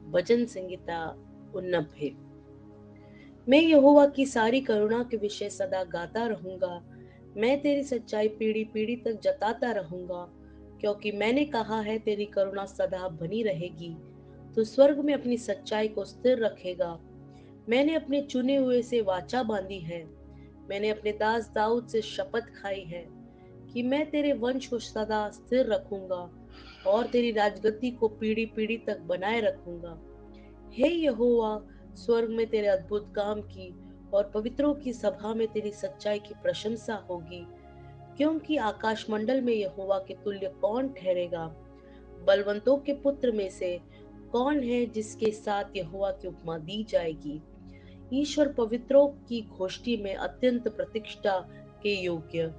भजन संहिता 89। मैं यहोवा की सारी करुणा के विषय सदा गाता रहूंगा। मैं तेरी सच्चाई पीढ़ी पीढ़ी तक जताता रहूंगा, क्योंकि मैंने कहा है तेरी करुणा सदा बनी रहेगी। तू स्वर्ग में अपनी सच्चाई को स्थिर रखेगा। मैंने अपने चुने हुए से वाचा बांधी है। मैंने अपने दास दाऊद से शपथ खाई है कि मैं तेरे वंश को सदा स्थिर रखूंगा और तेरी राजगद्दी को पीढ़ी पीढ़ी तक बनाए रखूंगा। हे यहोवा, स्वर्ग में तेरे अद्भुत काम की और पवित्रों की सभा में तेरी सच्चाई की प्रशंसा होगी, क्योंकि आकाश मंडल में यहोवा के तुल्य कौन ठहरेगा। बलवंतों के पुत्र में से कौन है जिसके साथ यहोवा की उपमा दी जाएगी। ईश्वर पवित्रों की गोष्ठी में अत्यंत प्रतिष्ठा के योग्य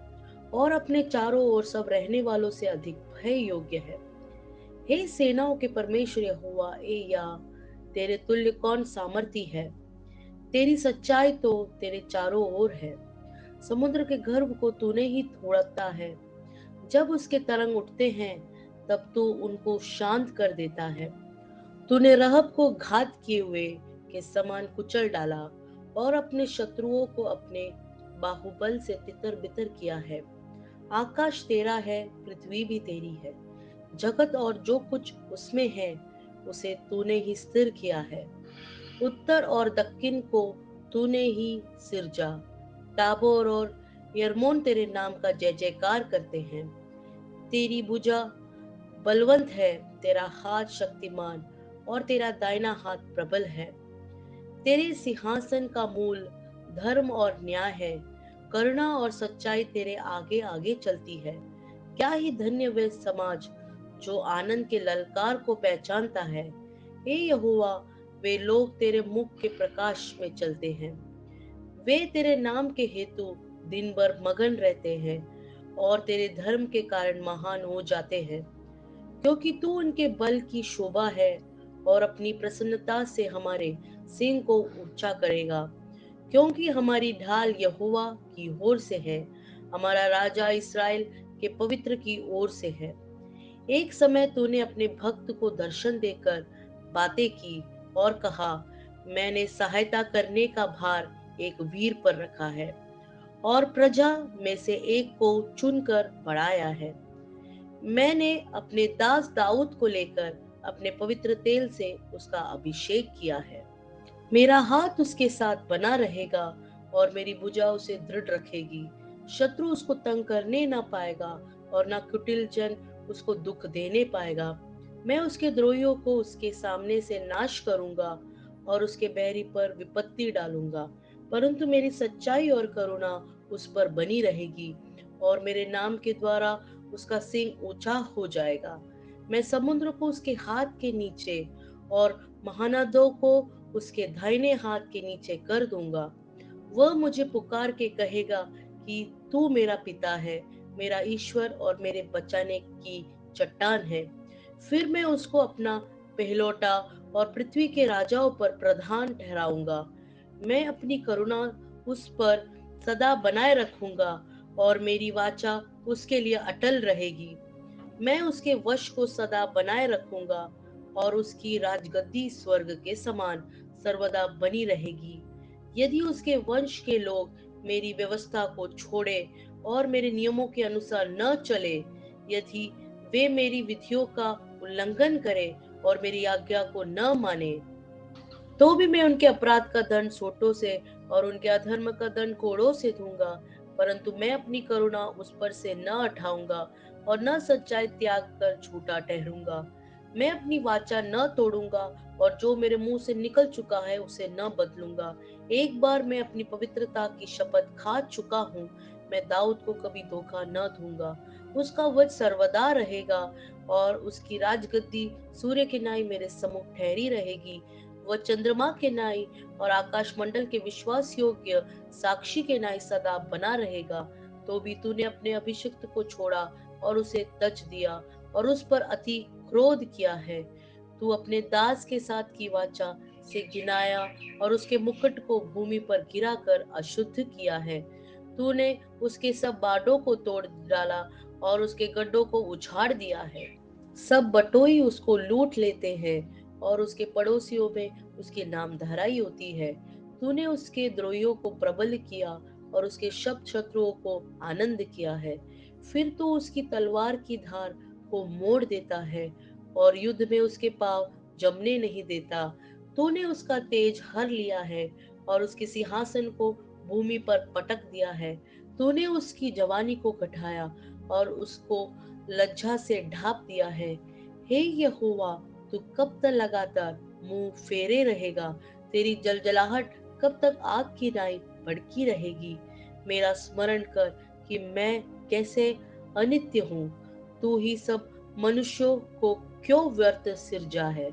और अपने चारों ओर सब रहने वालों से अधिक भय योग्य है। हे सेनाओं के परमेश्वर यहोवा, ए या तेरे तुल्य कौन सामर्थी है। तेरी सच्चाई तो तेरे चारों ओर है। समुद्र के गर्भ को तूने ही तोड़ता है। जब उसके तरंग उठते हैं तब तू उनको शांत कर देता है। तूने रहब को घात किए हुए के समान कुचल डाला और अपने शत्रुओं को अपने बाहुबल से तितर बितर किया है। आकाश तेरा है, पृथ्वी भी तेरी है। जगत और जो कुछ उसमें है उसे तूने ही स्थिर किया है। उत्तर और दक्षिण को तूने ही सिरजा। ताबोर और यरमोन तेरे नाम का जय जयकार करते हैं। तेरी भुजा बलवंत है, तेरा हाथ शक्तिमान और तेरा दाहिना हाथ प्रबल है। तेरे सिंहासन का मूल धर्म और न्याय है। करुणा और सच्चाई तेरे आगे आगे चलती है। क्या ही धन्य वे समाज जो आनंद के ललकार को पहचानता है। हे यहोवा, वे लोग तेरे मुख के प्रकाश में चलते हैं। वे तेरे नाम के हेतु दिन भर मगन रहते हैं और तेरे धर्म के कारण महान हो जाते हैं, क्योंकि तू उनके बल की शोभा है और अपनी प्रसन्नता से हमारे सिंह को ऊंचा करेगा। क्योंकि हमारी ढाल यहोवा की ओर से है, हमारा राजा इस्राएल के पवित्र की ओर से है। एक समय तूने अपने भक्त को दर्शन देकर बातें की और कहा, मैंने सहायता करने का भार एक वीर पर रखा है और प्रजा में से एक को चुनकर बढ़ाया है। मैंने अपने दास दाऊद को लेकर अपने पवित्र तेल से उसका अभिषेक किया है। मेरा हाथ उसके साथ बना रहेगा और मेरी भुजा उसे दृढ़ रखेगी। शत्रु उसको तंग करने ना पाएगा और ना कुटिल जन उसको दुख देने पाएगा। मैं उसके द्रोहियों को उसके सामने से नाश करूंगा और उसके बैरी पर विपत्ति डालूंगा। परंतु मेरी सच्चाई और करुणा उस पर बनी रहेगी और मेरे नाम के द्वारा उसका सिंह ऊंचा हो जाएगा। मैं समुद्र को उसके हाथ के नीचे और महानदों को उसके दाहिने हाथ के नीचे कर दूंगा। वह मुझे पुकार के कहेगा कि तू मेरा पिता है, मेरा ईश्वर और मेरे बचाने की चट्टान है। फिर मैं उसको अपना पहलौठा और पृथ्वी के राजाओं पर प्रधान ठहराऊंगा। मैं अपनी करुणा उस पर सदा बनाए रखूंगा और मेरी वाचा उसके लिए अटल रहेगी। मैं उसके वश को सदा बनाए रखूंगा और उसकी राजगद्दी स्वर्ग के समान सर्वदा बनी रहेगी। यदि उसके वंश के लोग मेरी व्यवस्था को छोड़े और मेरे नियमों के अनुसार न चले, यदि वे मेरी विधियों का उल्लंघन करें और मेरी आज्ञा को न माने, तो भी मैं उनके अपराध का दंड सोंटों से और उनके अधर्म का दंड कोड़ों से दूंगा। परंतु मैं अपनी करुणा उस पर से न हटाऊंगा और न सच्चाई त्याग कर झूठा ठहरूंगा। मैं अपनी वाचा न तोड़ूंगा और जो मेरे मुंह से निकल चुका है उसे न बदलूंगा। एक बार मैं अपनी पवित्रता की शपथ खा चुका हूँ। मैं दाऊद को कभी धोखा न दूंगा। उसका वध सर्वदा रहेगा और उसकी राजगद्दी सूर्य के नाई मेरे सम्मुख ठहरी रहेगी। वह चंद्रमा के नाई और आकाश मंडल के विश्वास योग्य साक्षी के नाई सदा बना रहेगा। तो भी तूने अपने अभिषिक्त को छोड़ा और उसे तज दिया और उस पर अति क्रोध किया है। तू अपने दास के साथ की वाचा से गिनाया और उसके मुकुट को भूमि पर गिरा कर अशुद्ध किया है। तूने उसके सब बाडों को तोड़ डाला और उसके गड्ढों को उछाड़ दिया है। सब बटोई उसको लूट लेते हैं और उसके पड़ोसियों में उसकी नामधराई होती है। तूने उसके द्रोहियों को प्रबल किया और उसके शब्द शत्रुओं को आनंद किया है। फिर तू उसकी तलवार की धार को मोड़ देता है और युद्ध में उसके पाँव जमने नहीं देता। तूने उसका तेज हर लिया है और उसके सिंहासन को भूमि पर पटक दिया है। तूने उसकी जवानी को घटाया और उसको लज्जा से ढांप दिया है। हे यहोवा, तू कब तक लगातार मुंह फेरे रहेगा? तेरी जलजलाहट कब तक आग की नाई भड़की रहेगी? मेरा स्मरण कर कि मैं कैसे अनित्य हूँ। तू ही सब मनुष्यों को क्यों व्यर्थ सिरजा है?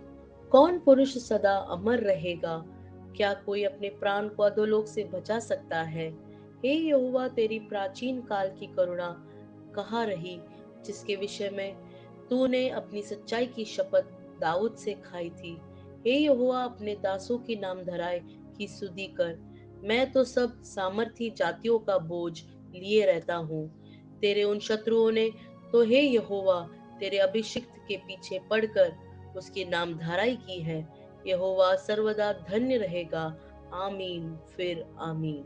कौन पुरुष सदा अमर रहेगा? क्या कोई अपने प्राण को अधोलोक से बचा सकता है? हे यहोवा, तेरी प्राचीन काल की करुणा कहाँ रही, जिसके विषय में तूने अपनी सच्चाई की शपथ दाऊद से खाई थी? हे यहोवा, अपने दासों की नामधराई की सुधि कर। मैं तो सब सामर्थी जातियों का बोझ लिए रहता हूँ। तेरे उन शत्रुओं ने तो हे यहोवा तेरे अभिषिक्त के पीछे पड़कर उसकी नामधराई की है। यहोवा सर्वदा धन्य रहेगा। आमीन फिर आमीन।